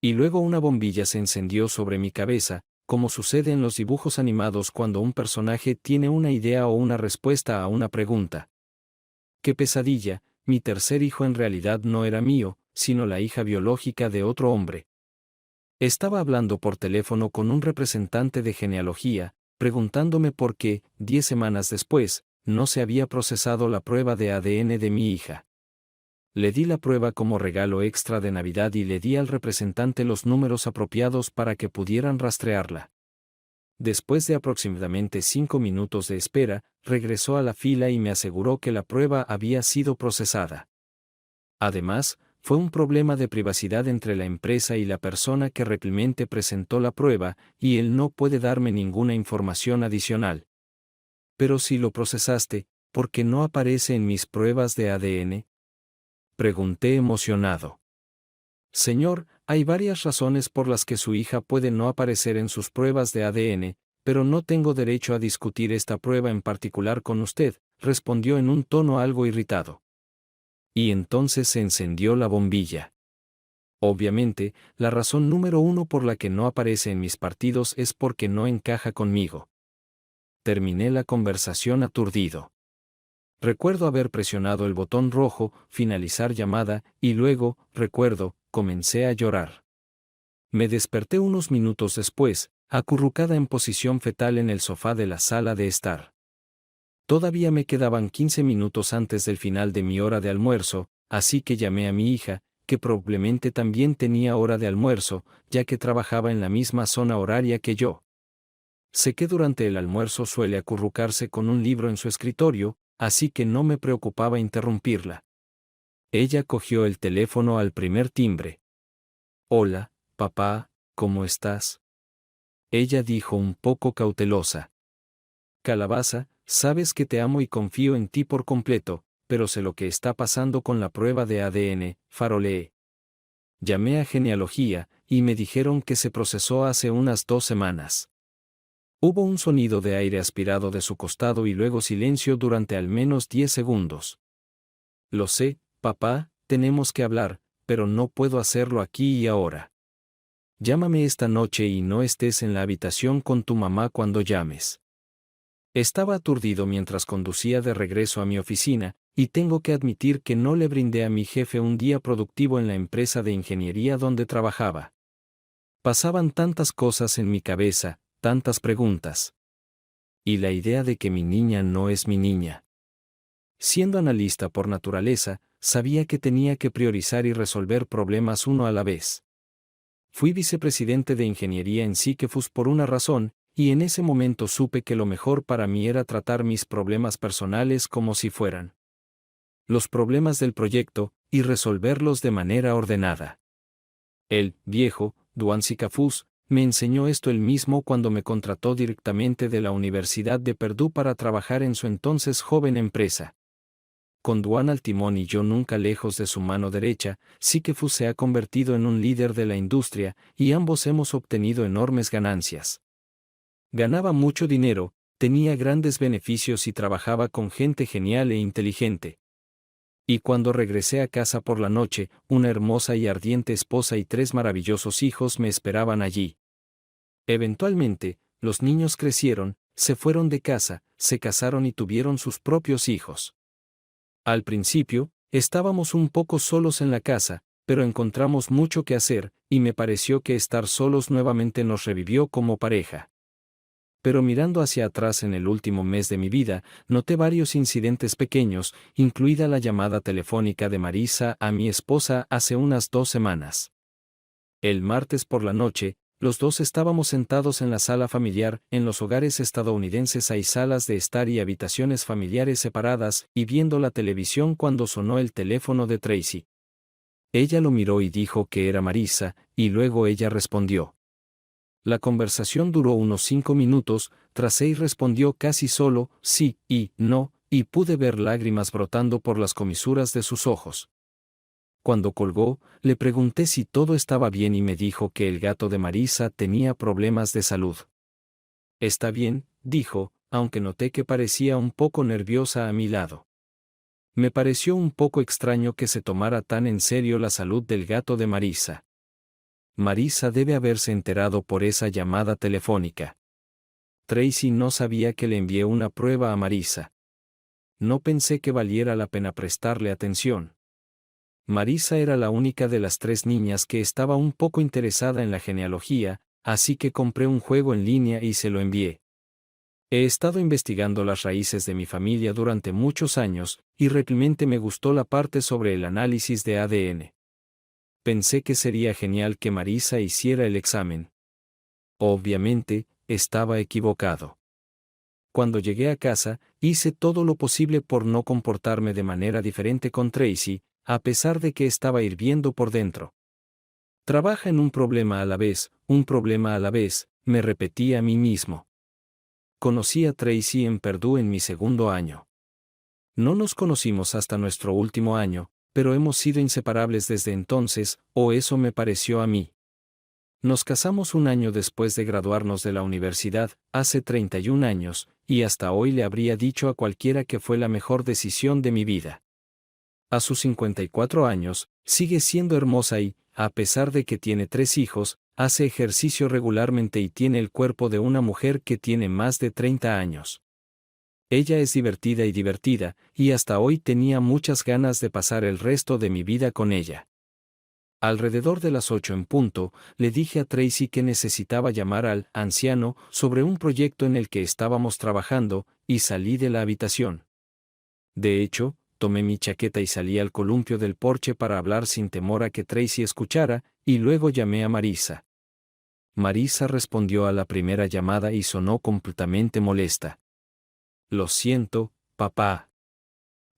Y luego una bombilla se encendió sobre mi cabeza, como sucede en los dibujos animados cuando un personaje tiene una idea o una respuesta a una pregunta. ¡Qué pesadilla! Mi tercer hijo en realidad no era mío, sino la hija biológica de otro hombre. Estaba hablando por teléfono con un representante de genealogía, preguntándome por qué, 10 semanas después, no se había procesado la prueba de ADN de mi hija. Le di la prueba como regalo extra de Navidad y le di al representante los números apropiados para que pudieran rastrearla. Después de aproximadamente 5 minutos de espera, regresó a la fila y me aseguró que la prueba había sido procesada. Además, fue un problema de privacidad entre la empresa y la persona que realmente presentó la prueba, y él no puede darme ninguna información adicional. Pero si lo procesaste, ¿por qué no aparece en mis pruebas de ADN? Pregunté emocionado. Señor, hay varias razones por las que su hija puede no aparecer en sus pruebas de ADN, pero no tengo derecho a discutir esta prueba en particular con usted, respondió en un tono algo irritado. Y entonces se encendió la bombilla. Obviamente, la razón número 1 por la que no aparece en mis partidos es porque no encaja conmigo. Terminé la conversación aturdido. Recuerdo haber presionado el botón rojo, finalizar llamada, y luego, comencé a llorar. Me desperté unos minutos después, acurrucada en posición fetal en el sofá de la sala de estar. Todavía me quedaban 15 minutos antes del final de mi hora de almuerzo, así que llamé a mi hija, que probablemente también tenía hora de almuerzo, ya que trabajaba en la misma zona horaria que yo. Sé que durante el almuerzo suele acurrucarse con un libro en su escritorio, así que no me preocupaba interrumpirla. Ella cogió el teléfono al primer timbre. Hola, papá, ¿cómo estás? Ella dijo un poco cautelosa. Calabaza, sabes que te amo y confío en ti por completo, pero sé lo que está pasando con la prueba de ADN, faroleé. Llamé a genealogía, y me dijeron que se procesó hace unas 2 semanas. Hubo un sonido de aire aspirado de su costado y luego silencio durante al menos 10 segundos. Lo sé, papá, tenemos que hablar, pero no puedo hacerlo aquí y ahora. Llámame esta noche y no estés en la habitación con tu mamá cuando llames. Estaba aturdido mientras conducía de regreso a mi oficina, y tengo que admitir que no le brindé a mi jefe un día productivo en la empresa de ingeniería donde trabajaba. Pasaban tantas cosas en mi cabeza, tantas preguntas. Y la idea de que mi niña no es mi niña. Siendo analista por naturaleza, sabía que tenía que priorizar y resolver problemas uno a la vez. Fui vicepresidente de ingeniería en Sikefus por una razón, y en ese momento supe que lo mejor para mí era tratar mis problemas personales como si fueran los problemas del proyecto, y resolverlos de manera ordenada. El viejo, Duan Sikefus, me enseñó esto él mismo cuando me contrató directamente de la Universidad de Purdue para trabajar en su entonces joven empresa. Con Duan al timón y yo nunca lejos de su mano derecha, Sikefus se ha convertido en un líder de la industria, y ambos hemos obtenido enormes ganancias. Ganaba mucho dinero, tenía grandes beneficios y trabajaba con gente genial e inteligente. Y cuando regresé a casa por la noche, una hermosa y ardiente esposa y 3 maravillosos hijos me esperaban allí. Eventualmente, los niños crecieron, se fueron de casa, se casaron y tuvieron sus propios hijos. Al principio, estábamos un poco solos en la casa, pero encontramos mucho que hacer, y me pareció que estar solos nuevamente nos revivió como pareja. Pero mirando hacia atrás en el último mes de mi vida, noté varios incidentes pequeños, incluida la llamada telefónica de Marisa a mi esposa hace unas 2 semanas. El martes por la noche, los dos estábamos sentados en la sala familiar. En los hogares estadounidenses hay salas de estar y habitaciones familiares separadas, y viendo la televisión cuando sonó el teléfono de Tracy. Ella lo miró y dijo que era Marisa, y luego ella respondió. La conversación duró unos 5 minutos, Tracy respondió casi solo, sí y no, y pude ver lágrimas brotando por las comisuras de sus ojos. Cuando colgó, le pregunté si todo estaba bien y me dijo que el gato de Marisa tenía problemas de salud. Está bien, dijo, aunque noté que parecía un poco nerviosa a mi lado. Me pareció un poco extraño que se tomara tan en serio la salud del gato de Marisa. Marisa debe haberse enterado por esa llamada telefónica. Tracy no sabía que le envié una prueba a Marisa. No pensé que valiera la pena prestarle atención. Marisa era la única de las 3 niñas que estaba un poco interesada en la genealogía, así que compré un juego en línea y se lo envié. He estado investigando las raíces de mi familia durante muchos años, y realmente me gustó la parte sobre el análisis de ADN. Pensé que sería genial que Marisa hiciera el examen. Obviamente, estaba equivocado. Cuando llegué a casa, hice todo lo posible por no comportarme de manera diferente con Tracy, a pesar de que estaba hirviendo por dentro. Trabaja en un problema a la vez, me repetí a mí mismo. Conocí a Tracy en Purdue en mi 2º año. No nos conocimos hasta nuestro último año, pero hemos sido inseparables desde entonces, o eso me pareció a mí. Nos casamos un año después de graduarnos de la universidad, hace 31 años, y hasta hoy le habría dicho a cualquiera que fue la mejor decisión de mi vida. A sus 54 años, sigue siendo hermosa y, a pesar de que tiene 3 hijos, hace ejercicio regularmente y tiene el cuerpo de una mujer que tiene más de 30 años. Ella es divertida, y hasta hoy tenía muchas ganas de pasar el resto de mi vida con ella. Alrededor de las 8 en punto, le dije a Tracy que necesitaba llamar al anciano sobre un proyecto en el que estábamos trabajando, y salí de la habitación. De hecho, tomé mi chaqueta y salí al columpio del porche para hablar sin temor a que Tracy escuchara, y luego llamé a Marisa. Marisa respondió a la primera llamada y sonó completamente molesta. Lo siento, papá.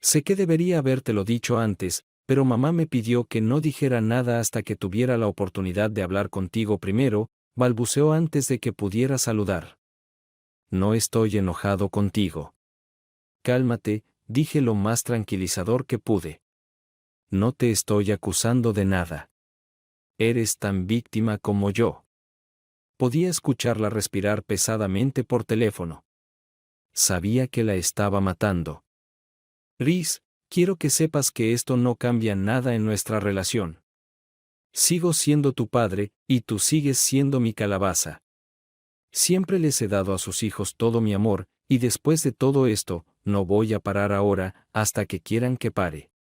Sé que debería habértelo dicho antes, pero mamá me pidió que no dijera nada hasta que tuviera la oportunidad de hablar contigo primero, balbuceó antes de que pudiera saludar. No estoy enojado contigo. Cálmate, dije lo más tranquilizador que pude. No te estoy acusando de nada. Eres tan víctima como yo. Podía escucharla respirar pesadamente por teléfono. Sabía que la estaba matando. Rhys, quiero que sepas que esto no cambia nada en nuestra relación. Sigo siendo tu padre, y tú sigues siendo mi calabaza. Siempre les he dado a sus hijos todo mi amor, y después de todo esto, no voy a parar ahora, hasta que quieran que pare.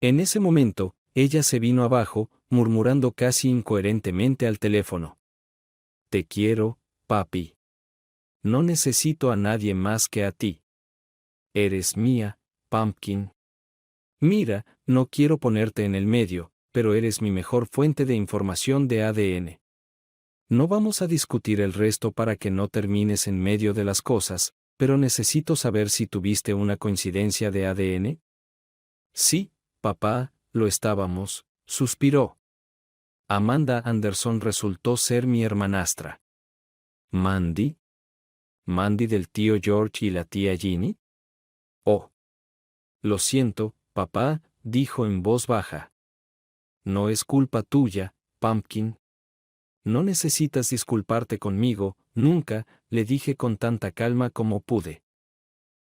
En ese momento, ella se vino abajo, murmurando casi incoherentemente al teléfono. Te quiero, papi. No necesito a nadie más que a ti. Eres mía, Pumpkin. Mira, no quiero ponerte en el medio, pero eres mi mejor fuente de información de ADN. No vamos a discutir el resto para que no termines en medio de las cosas, pero necesito saber si tuviste una coincidencia de ADN. Sí, papá, lo estábamos, suspiró. Amanda Anderson resultó ser mi hermanastra. ¿Mandy? ¿Mandy del tío George y la tía Ginny? Oh. Lo siento, papá, dijo en voz baja. No es culpa tuya, Pumpkin. No necesitas disculparte conmigo, nunca, le dije con tanta calma como pude.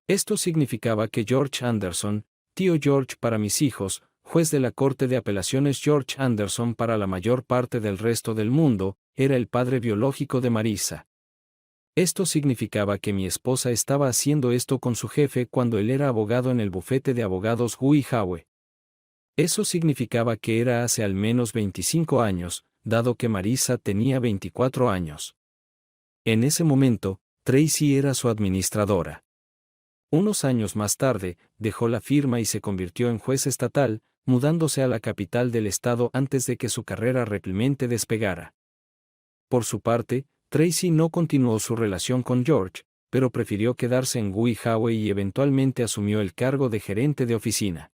Esto significaba que George Anderson, tío George para mis hijos, juez de la Corte de Apelaciones George Anderson para la mayor parte del resto del mundo, era el padre biológico de Marisa. Esto significaba que mi esposa estaba haciendo esto con su jefe cuando él era abogado en el bufete de abogados Hui Howe. Eso significaba que era hace al menos 25 años, dado que Marisa tenía 24 años. En ese momento, Tracy era su administradora. Unos años más tarde, dejó la firma y se convirtió en juez estatal, mudándose a la capital del estado antes de que su carrera realmente despegara. Por su parte, Tracy no continuó su relación con George, pero prefirió quedarse en Hui Howe y eventualmente asumió el cargo de gerente de oficina.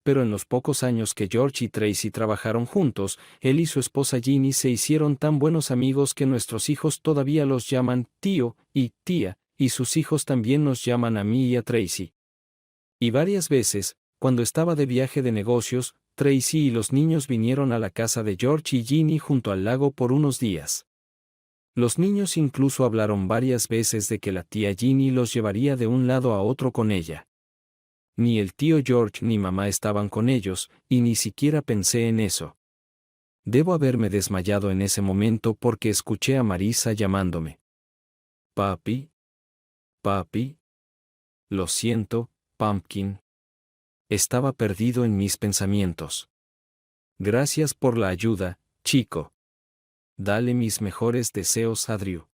Pero en los pocos años que George y Tracy trabajaron juntos, él y su esposa Ginny se hicieron tan buenos amigos que nuestros hijos todavía los llaman tío y tía, y sus hijos también nos llaman a mí y a Tracy. Y varias veces, cuando estaba de viaje de negocios, Tracy y los niños vinieron a la casa de George y Ginny junto al lago por unos días. Los niños incluso hablaron varias veces de que la tía Ginny los llevaría de un lado a otro con ella. Ni el tío George ni mamá estaban con ellos, y ni siquiera pensé en eso. Debo haberme desmayado en ese momento porque escuché a Marisa llamándome. Papi. Papi. Lo siento, Pumpkin. Estaba perdido en mis pensamientos. Gracias por la ayuda, chico. Dale mis mejores deseos a Drew.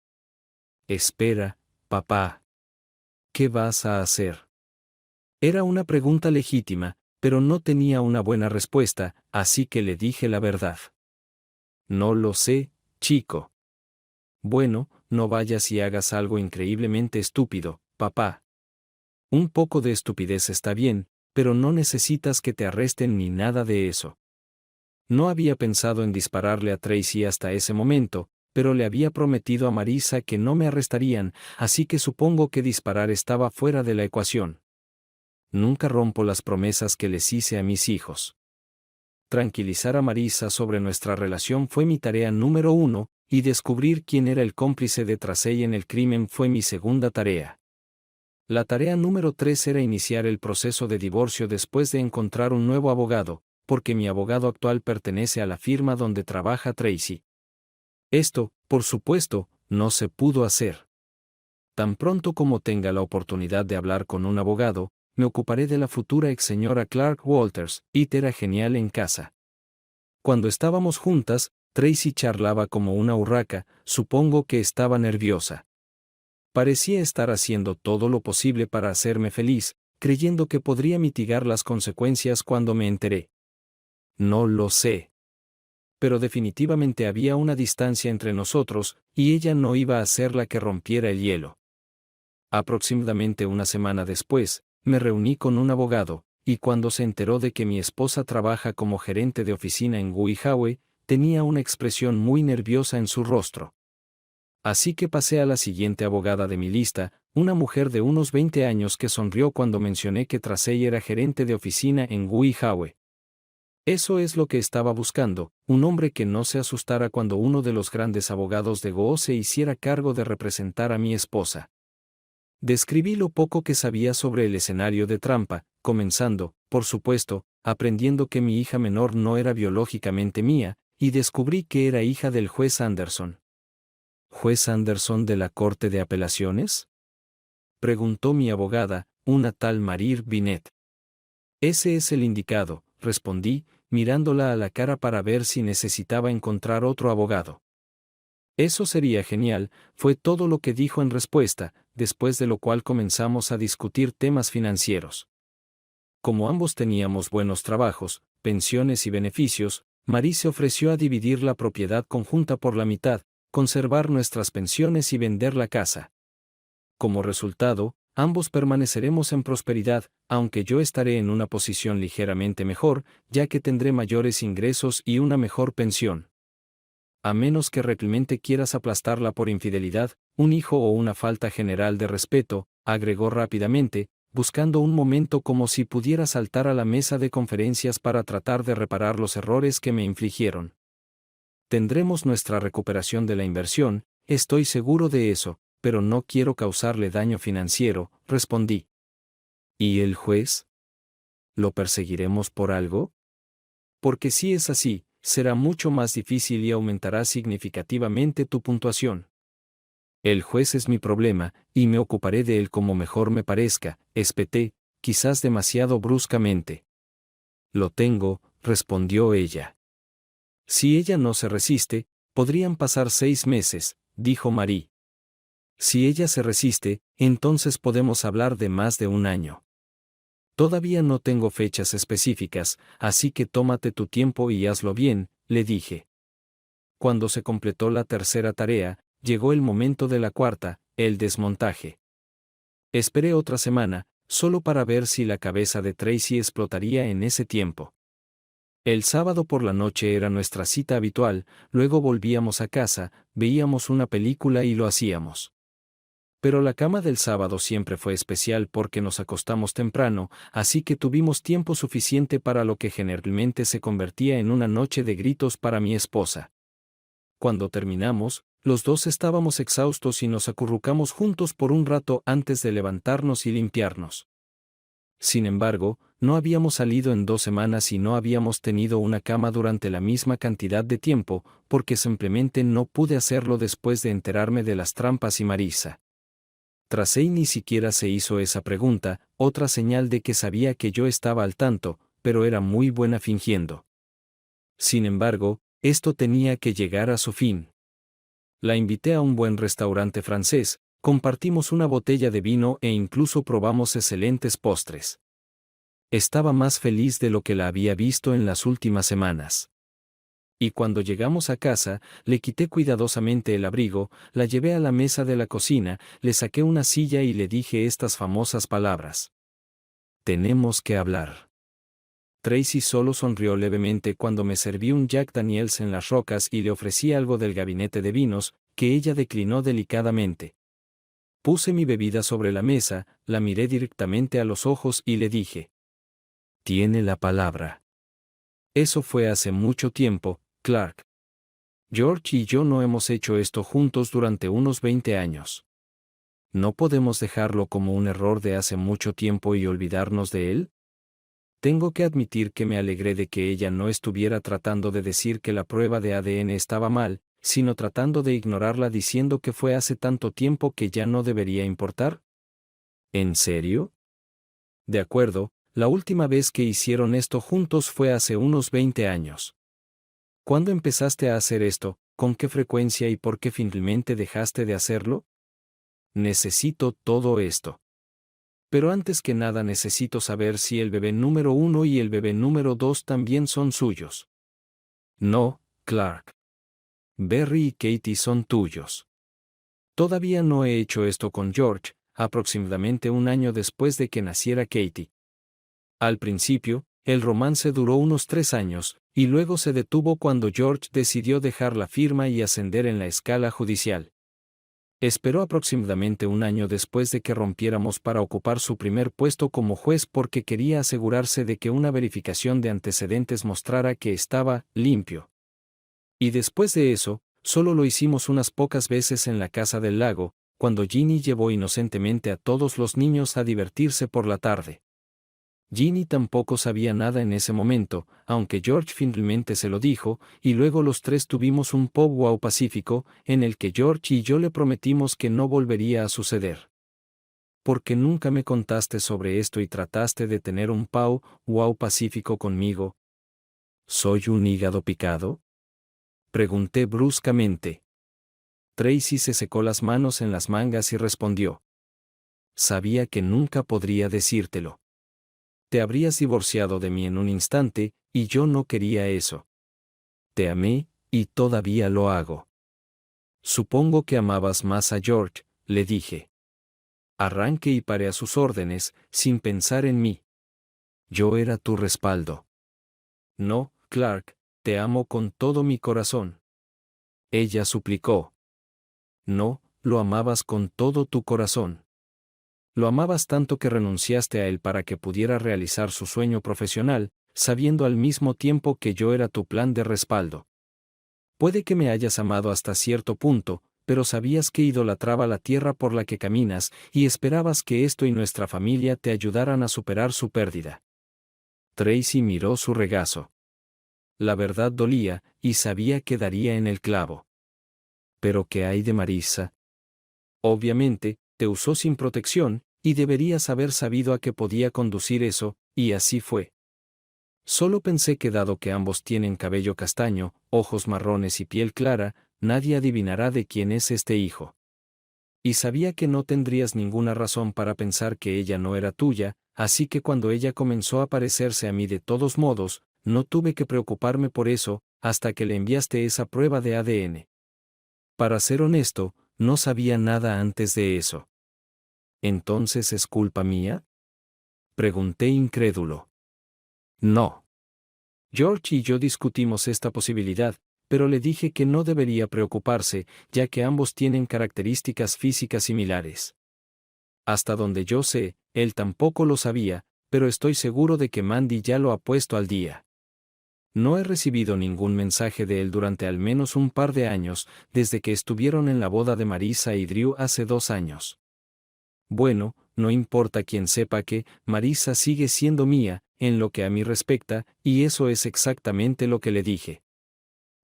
Espera, papá. ¿Qué vas a hacer? Era una pregunta legítima, pero no tenía una buena respuesta, así que le dije la verdad. No lo sé, chico. Bueno, no vayas y hagas algo increíblemente estúpido, papá. Un poco de estupidez está bien, pero no necesitas que te arresten ni nada de eso. No había pensado en dispararle a Tracy hasta ese momento, pero le había prometido a Marisa que no me arrestarían, así que supongo que disparar estaba fuera de la ecuación. Nunca rompo las promesas que les hice a mis hijos. Tranquilizar a Marisa sobre nuestra relación fue mi tarea número 1, y descubrir quién era el cómplice de Tracey en el crimen fue mi segunda tarea. La tarea número 3 era iniciar el proceso de divorcio después de encontrar un nuevo abogado, porque mi abogado actual pertenece a la firma donde trabaja Tracy. Esto, por supuesto, no se pudo hacer. Tan pronto como tenga la oportunidad de hablar con un abogado, me ocuparé de la futura ex señora Clark Walters, y era genial en casa. Cuando estábamos juntas, Tracy charlaba como una urraca, supongo que estaba nerviosa. Parecía estar haciendo todo lo posible para hacerme feliz, creyendo que podría mitigar las consecuencias cuando me enteré. No lo sé. Pero definitivamente había una distancia entre nosotros, y ella no iba a ser la que rompiera el hielo. Aproximadamente una semana después, me reuní con un abogado, y cuando se enteró de que mi esposa trabaja como gerente de oficina en Guihawe, tenía una expresión muy nerviosa en su rostro. Así que pasé a la siguiente abogada de mi lista, una mujer de unos 20 años que sonrió cuando mencioné que Tracey era gerente de oficina en Guihawe. Eso es lo que estaba buscando, un hombre que no se asustara cuando uno de los grandes abogados de Go se hiciera cargo de representar a mi esposa. Describí lo poco que sabía sobre el escenario de trampa, comenzando, por supuesto, aprendiendo que mi hija menor no era biológicamente mía, y descubrí que era hija del juez Anderson. ¿Juez Anderson de la Corte de Apelaciones? Preguntó mi abogada, una tal Marir Binet. Ese es el indicado, respondí, mirándola a la cara para ver si necesitaba encontrar otro abogado. Eso sería genial, fue todo lo que dijo en respuesta, después de lo cual comenzamos a discutir temas financieros. Como ambos teníamos buenos trabajos, pensiones y beneficios, Marie se ofreció a dividir la propiedad conjunta por la mitad, conservar nuestras pensiones y vender la casa. Como resultado, ambos permaneceremos en prosperidad, aunque yo estaré en una posición ligeramente mejor, ya que tendré mayores ingresos y una mejor pensión. A menos que realmente quieras aplastarla por infidelidad, un hijo o una falta general de respeto, agregó rápidamente, buscando un momento como si pudiera saltar a la mesa de conferencias para tratar de reparar los errores que me infligieron. Tendremos nuestra recuperación de la inversión, estoy seguro de eso, pero no quiero causarle daño financiero, respondí. ¿Y el juez? ¿Lo perseguiremos por algo? Porque si es así, será mucho más difícil y aumentará significativamente tu puntuación. El juez es mi problema, y me ocuparé de él como mejor me parezca, espeté, quizás demasiado bruscamente. Lo tengo, respondió ella. Si ella no se resiste, podrían pasar 6 meses, dijo Marie. Si ella se resiste, entonces podemos hablar de más de un año. Todavía no tengo fechas específicas, así que tómate tu tiempo y hazlo bien, le dije. Cuando se completó la tercera tarea, llegó el momento de la cuarta, el desmontaje. Esperé otra semana, solo para ver si la cabeza de Tracy explotaría en ese tiempo. El sábado por la noche era nuestra cita habitual, luego volvíamos a casa, veíamos una película y lo hacíamos. Pero la cama del sábado siempre fue especial porque nos acostamos temprano, así que tuvimos tiempo suficiente para lo que generalmente se convertía en una noche de gritos para mi esposa. Cuando terminamos, los dos estábamos exhaustos y nos acurrucamos juntos por un rato antes de levantarnos y limpiarnos. Sin embargo, no habíamos salido en 2 semanas y no habíamos tenido una cama durante la misma cantidad de tiempo, porque simplemente no pude hacerlo después de enterarme de las trampas y Marisa. Tracey ni siquiera se hizo esa pregunta, otra señal de que sabía que yo estaba al tanto, pero era muy buena fingiendo. Sin embargo, esto tenía que llegar a su fin. La invité a un buen restaurante francés, compartimos una botella de vino e incluso probamos excelentes postres. Estaba más feliz de lo que la había visto en las últimas semanas. Y cuando llegamos a casa, le quité cuidadosamente el abrigo, la llevé a la mesa de la cocina, le saqué una silla y le dije estas famosas palabras. Tenemos que hablar. Tracy solo sonrió levemente cuando me serví un Jack Daniels en las rocas y le ofrecí algo del gabinete de vinos, que ella declinó delicadamente. Puse mi bebida sobre la mesa, la miré directamente a los ojos y le dije. Tiene la palabra. Eso fue hace mucho tiempo, Clark. George y yo no hemos hecho esto juntos durante unos 20 años. ¿No podemos dejarlo como un error de hace mucho tiempo y olvidarnos de él? Tengo que admitir que me alegré de que ella no estuviera tratando de decir que la prueba de ADN estaba mal, sino tratando de ignorarla diciendo que fue hace tanto tiempo que ya no debería importar. ¿En serio? De acuerdo, la última vez que hicieron esto juntos fue hace unos 20 años. ¿Cuándo empezaste a hacer esto? ¿Con qué frecuencia y por qué finalmente dejaste de hacerlo? Necesito todo esto. Pero antes que nada necesito saber si el bebé número 1 y el bebé número 2 también son suyos. No, Clark. Barry y Katie son tuyos. Todavía no he hecho esto con George, aproximadamente un año después de que naciera Katie. Al principio, el romance duró unos 3 años, y luego se detuvo cuando George decidió dejar la firma y ascender en la escala judicial. Esperó aproximadamente un año después de que rompiéramos para ocupar su primer puesto como juez porque quería asegurarse de que una verificación de antecedentes mostrara que estaba limpio. Y después de eso, solo lo hicimos unas pocas veces en la casa del lago, cuando Ginny llevó inocentemente a todos los niños a divertirse por la tarde. Ginny tampoco sabía nada en ese momento, aunque George finalmente se lo dijo, y luego los tres tuvimos un powwow pacífico, en el que George y yo le prometimos que no volvería a suceder. ¿Por qué nunca me contaste sobre esto y trataste de tener un powwow pacífico conmigo? ¿Soy un hígado picado? Pregunté bruscamente. Tracy se secó las manos en las mangas y respondió. Sabía que nunca podría decírtelo. Te habrías divorciado de mí en un instante, y yo no quería eso. Te amé, y todavía lo hago. Supongo que amabas más a George, le dije. Arranqué y paré a sus órdenes, sin pensar en mí. Yo era tu respaldo. No, Clark, te amo con todo mi corazón. Ella suplicó. No, lo amabas con todo tu corazón. Lo amabas tanto que renunciaste a él para que pudiera realizar su sueño profesional, sabiendo al mismo tiempo que yo era tu plan de respaldo. Puede que me hayas amado hasta cierto punto, pero sabías que idolatraba la tierra por la que caminas y esperabas que esto y nuestra familia te ayudaran a superar su pérdida. Tracy miró su regazo. La verdad dolía, y sabía que daría en el clavo. ¿Pero qué hay de Marisa? Obviamente, te usó sin protección, y deberías haber sabido a qué podía conducir eso, y así fue. Solo pensé que dado que ambos tienen cabello castaño, ojos marrones y piel clara, nadie adivinará de quién es este hijo. Y sabía que no tendrías ninguna razón para pensar que ella no era tuya, así que cuando ella comenzó a parecerse a mí de todos modos, no tuve que preocuparme por eso, hasta que le enviaste esa prueba de ADN. Para ser honesto, no sabía nada antes de eso. ¿Entonces es culpa mía? Pregunté incrédulo. No. George y yo discutimos esta posibilidad, pero le dije que no debería preocuparse, ya que ambos tienen características físicas similares. Hasta donde yo sé, él tampoco lo sabía, pero estoy seguro de que Mandy ya lo ha puesto al día. No he recibido ningún mensaje de él durante al menos un par de años, desde que estuvieron en la boda de Marisa y Drew hace 2 años. Bueno, no importa quien sepa que Marisa sigue siendo mía, en lo que a mí respecta, y eso es exactamente lo que le dije.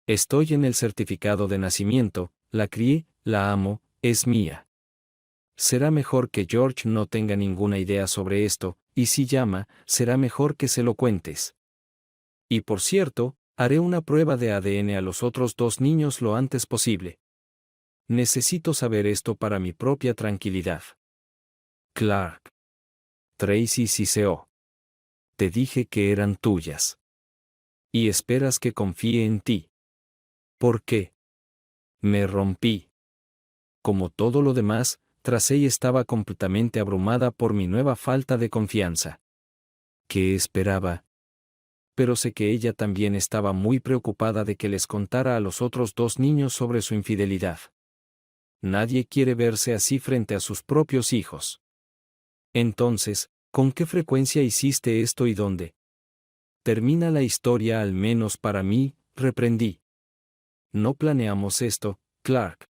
Estoy en el certificado de nacimiento, la crié, la amo, es mía. Será mejor que George no tenga ninguna idea sobre esto, y si llama, será mejor que se lo cuentes. Y por cierto, haré una prueba de ADN a los otros 2 niños lo antes posible. Necesito saber esto para mi propia tranquilidad. Clark. Tracy siseó. Te dije que eran tuyas. Y esperas que confíe en ti. ¿Por qué? Me rompí. Como todo lo demás, Tracy estaba completamente abrumada por mi nueva falta de confianza. ¿Qué esperaba? Pero sé que ella también estaba muy preocupada de que les contara a los otros 2 niños sobre su infidelidad. Nadie quiere verse así frente a sus propios hijos. Entonces, ¿con qué frecuencia hiciste esto y dónde? Termina la historia al menos para mí, reprendí. No planeamos esto, Clark.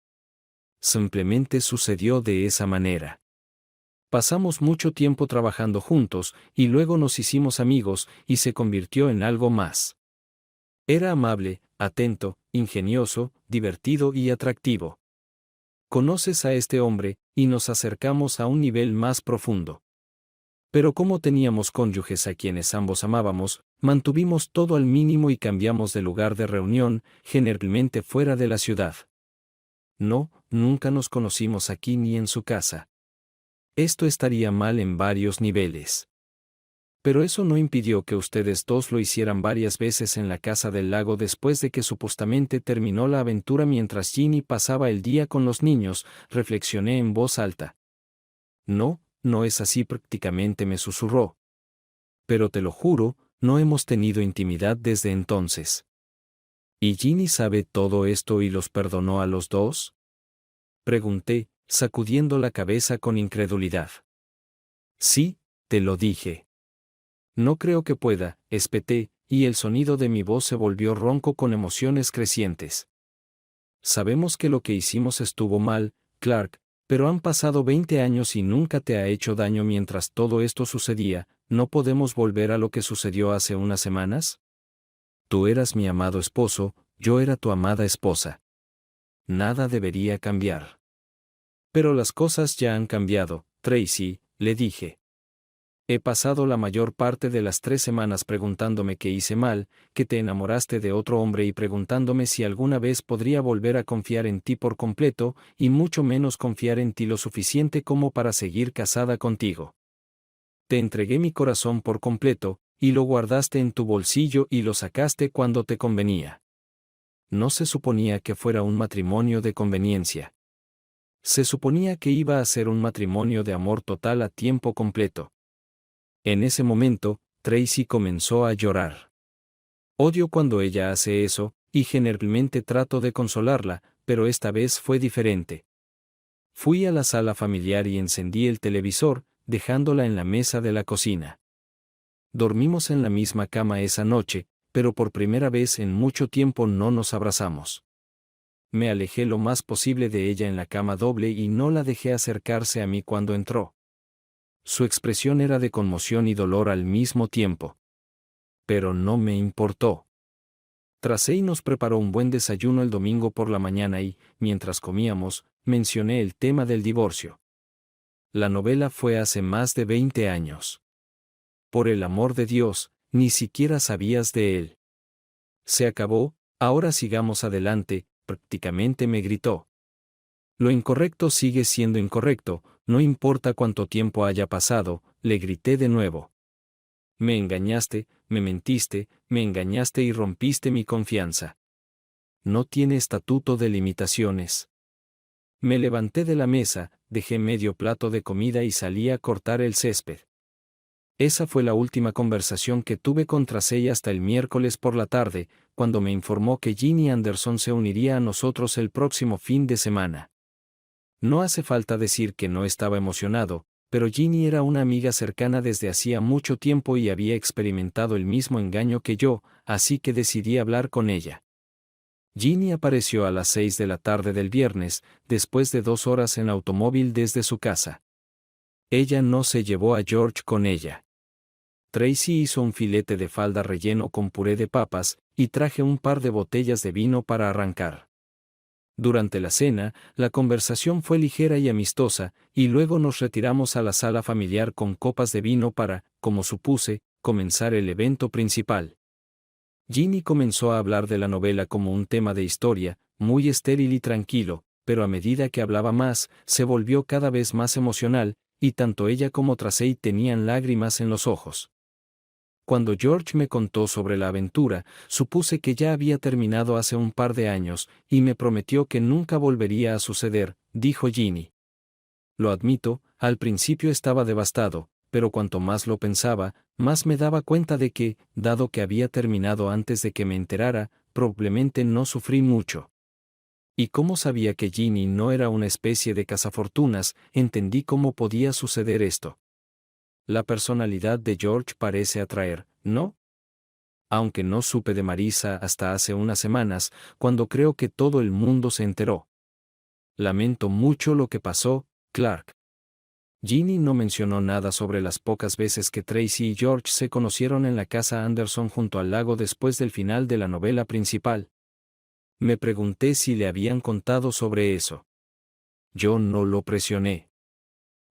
Simplemente sucedió de esa manera. Pasamos mucho tiempo trabajando juntos, y luego nos hicimos amigos, y se convirtió en algo más. Era amable, atento, ingenioso, divertido y atractivo. Conoces a este hombre, y nos acercamos a un nivel más profundo. Pero como teníamos cónyuges a quienes ambos amábamos, mantuvimos todo al mínimo y cambiamos de lugar de reunión, generalmente fuera de la ciudad. No, nunca nos conocimos aquí ni en su casa. Esto estaría mal en varios niveles. Pero eso no impidió que ustedes 2 lo hicieran varias veces en la casa del lago después de que supuestamente terminó la aventura mientras Ginny pasaba el día con los niños, reflexioné en voz alta. No, no es así, prácticamente me susurró. Pero te lo juro, no hemos tenido intimidad desde entonces. ¿Y Ginny sabe todo esto y los perdonó a los 2? Pregunté, sacudiendo la cabeza con incredulidad. Sí, te lo dije. No creo que pueda, espeté, y el sonido de mi voz se volvió ronco con emociones crecientes. Sabemos que lo que hicimos estuvo mal, Clark, pero han pasado 20 años y nunca te ha hecho daño mientras todo esto sucedía. ¿No podemos volver a lo que sucedió hace unas semanas? Tú eras mi amado esposo, yo era tu amada esposa. Nada debería cambiar. Pero las cosas ya han cambiado, Tracy, le dije. He pasado la mayor parte de las 3 semanas preguntándome qué hice mal, que te enamoraste de otro hombre y preguntándome si alguna vez podría volver a confiar en ti por completo, y mucho menos confiar en ti lo suficiente como para seguir casada contigo. Te entregué mi corazón por completo, y lo guardaste en tu bolsillo y lo sacaste cuando te convenía. No se suponía que fuera un matrimonio de conveniencia. Se suponía que iba a ser un matrimonio de amor total a tiempo completo. En ese momento, Tracy comenzó a llorar. Odio cuando ella hace eso, y generalmente trato de consolarla, pero esta vez fue diferente. Fui a la sala familiar y encendí el televisor, dejándola en la mesa de la cocina. Dormimos en la misma cama esa noche, pero por primera vez en mucho tiempo no nos abrazamos. Me alejé lo más posible de ella en la cama doble y no la dejé acercarse a mí cuando entró. Su expresión era de conmoción y dolor al mismo tiempo. Pero no me importó. Tracey nos preparó un buen desayuno el domingo por la mañana y, mientras comíamos, mencioné el tema del divorcio. La novela fue hace más de 20 años. Por el amor de Dios, ni siquiera sabías de él. Se acabó, ahora sigamos adelante, prácticamente me gritó. Lo incorrecto sigue siendo incorrecto, no importa cuánto tiempo haya pasado, le grité de nuevo. Me engañaste, me mentiste, me engañaste y rompiste mi confianza. No tiene estatuto de limitaciones. Me levanté de la mesa, dejé medio plato de comida y salí a cortar el césped. Esa fue la última conversación que tuve con Tracey hasta el miércoles por la tarde, cuando me informó que Ginny Anderson se uniría a nosotros el próximo fin de semana. No hace falta decir que no estaba emocionado, pero Ginny era una amiga cercana desde hacía mucho tiempo y había experimentado el mismo engaño que yo, así que decidí hablar con ella. Ginny apareció a las 6 de la tarde del viernes, después de 2 horas en automóvil desde su casa. Ella no se llevó a George con ella. Tracy hizo un filete de falda relleno con puré de papas, y traje un par de botellas de vino para arrancar. Durante la cena, la conversación fue ligera y amistosa, y luego nos retiramos a la sala familiar con copas de vino para, como supuse, comenzar el evento principal. Ginny comenzó a hablar de la novela como un tema de historia, muy estéril y tranquilo, pero a medida que hablaba más, se volvió cada vez más emocional, y tanto ella como Tracy tenían lágrimas en los ojos. Cuando George me contó sobre la aventura, supuse que ya había terminado hace un par de años, y me prometió que nunca volvería a suceder, dijo Ginny. Lo admito, al principio estaba devastado, pero cuanto más lo pensaba, más me daba cuenta de que, dado que había terminado antes de que me enterara, probablemente no sufrí mucho. Y como sabía que Ginny no era una especie de cazafortunas, entendí cómo podía suceder esto. La personalidad de George parece atraer, ¿no? Aunque no supe de Marisa hasta hace unas semanas, cuando creo que todo el mundo se enteró. Lamento mucho lo que pasó, Clark. Ginny no mencionó nada sobre las pocas veces que Tracy y George se conocieron en la casa Anderson junto al lago después del final de la novela principal. Me pregunté si le habían contado sobre eso. Yo no lo presioné.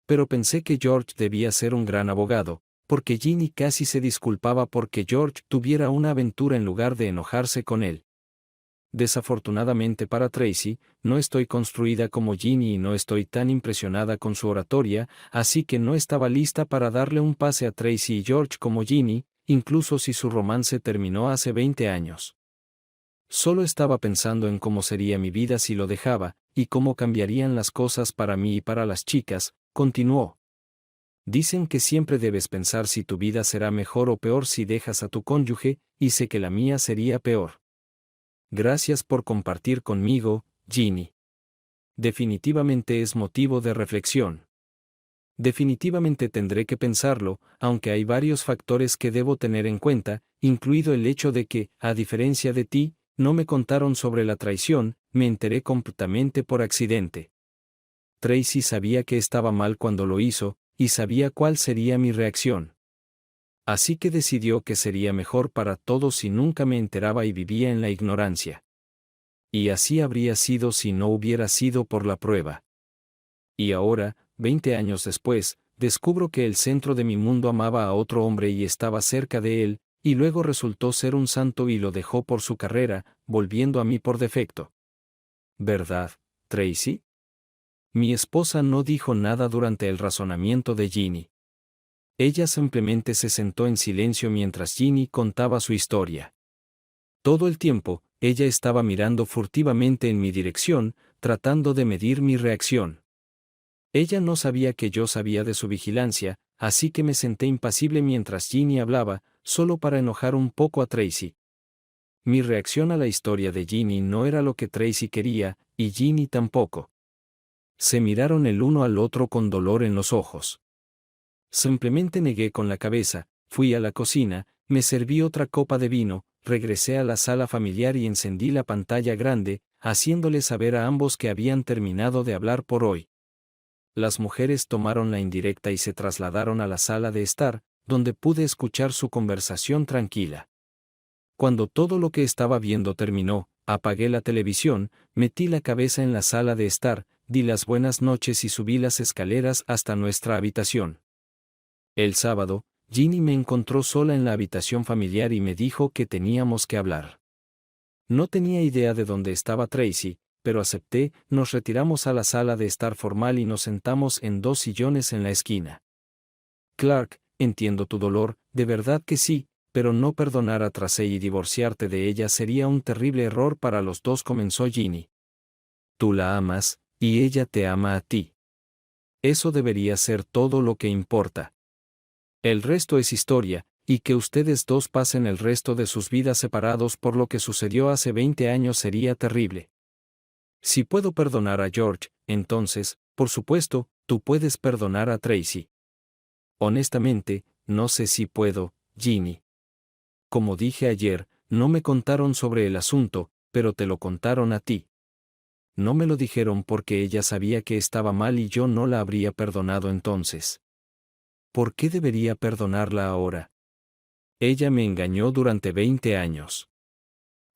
Pero pensé que George debía ser un gran abogado, porque Ginny casi se disculpaba porque George tuviera una aventura en lugar de enojarse con él. Desafortunadamente para Tracy, no estoy construida como Ginny y no estoy tan impresionada con su oratoria, así que no estaba lista para darle un pase a Tracy y George como Ginny, incluso si su romance terminó hace 20 años. Solo estaba pensando en cómo sería mi vida si lo dejaba, y cómo cambiarían las cosas para mí y para las chicas, continuó. Dicen que siempre debes pensar si tu vida será mejor o peor si dejas a tu cónyuge, y sé que la mía sería peor. Gracias por compartir conmigo, Ginny. Definitivamente es motivo de reflexión. Definitivamente tendré que pensarlo, aunque hay varios factores que debo tener en cuenta, incluido el hecho de que, a diferencia de ti, no me contaron sobre la traición, me enteré completamente por accidente. Tracy sabía que estaba mal cuando lo hizo, y sabía cuál sería mi reacción. Así que decidió que sería mejor para todos si nunca me enteraba y vivía en la ignorancia. Y así habría sido si no hubiera sido por la prueba. Y ahora, 20 años después, descubro que el centro de mi mundo amaba a otro hombre y estaba cerca de él, y luego resultó ser un santo y lo dejó por su carrera, volviendo a mí por defecto. ¿Verdad, Tracy? Mi esposa no dijo nada durante el razonamiento de Ginny. Ella simplemente se sentó en silencio mientras Ginny contaba su historia. Todo el tiempo, ella estaba mirando furtivamente en mi dirección, tratando de medir mi reacción. Ella no sabía que yo sabía de su vigilancia, así que me senté impasible mientras Ginny hablaba, solo para enojar un poco a Tracy. Mi reacción a la historia de Ginny no era lo que Tracy quería, y Ginny tampoco. Se miraron el uno al otro con dolor en los ojos. Simplemente negué con la cabeza, fui a la cocina, me serví otra copa de vino, regresé a la sala familiar y encendí la pantalla grande, haciéndole saber a ambos que habían terminado de hablar por hoy. Las mujeres tomaron la indirecta y se trasladaron a la sala de estar, donde pude escuchar su conversación tranquila. Cuando todo lo que estaba viendo terminó, apagué la televisión, metí la cabeza en la sala de estar, di las buenas noches y subí las escaleras hasta nuestra habitación. El sábado, Ginny me encontró sola en la habitación familiar y me dijo que teníamos que hablar. No tenía idea de dónde estaba Tracy, pero acepté, nos retiramos a la sala de estar formal y nos sentamos en 2 sillones en la esquina. Clark, entiendo tu dolor, de verdad que sí, pero no perdonar a Tracy y divorciarte de ella sería un terrible error para los dos, comenzó Ginny. Tú la amas, y ella te ama a ti. Eso debería ser todo lo que importa. El resto es historia, y que ustedes dos pasen el resto de sus vidas separados por lo que sucedió hace 20 años sería terrible. Si puedo perdonar a George, entonces, por supuesto, tú puedes perdonar a Tracy. Honestamente, no sé si puedo, Ginny. Como dije ayer, no me contaron sobre el asunto, pero te lo contaron a ti. No me lo dijeron porque ella sabía que estaba mal y yo no la habría perdonado entonces. ¿Por qué debería perdonarla ahora? Ella me engañó durante 20 años.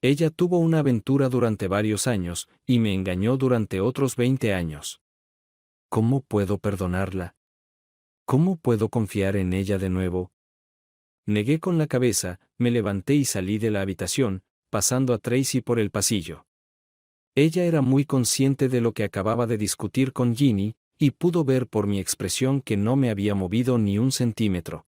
Ella tuvo una aventura durante varios años, y me engañó durante otros 20 años. ¿Cómo puedo perdonarla? ¿Cómo puedo confiar en ella de nuevo? Negué con la cabeza, me levanté y salí de la habitación, pasando a Tracy por el pasillo. Ella era muy consciente de lo que acababa de discutir con Ginny, y pudo ver por mi expresión que no me había movido ni un centímetro.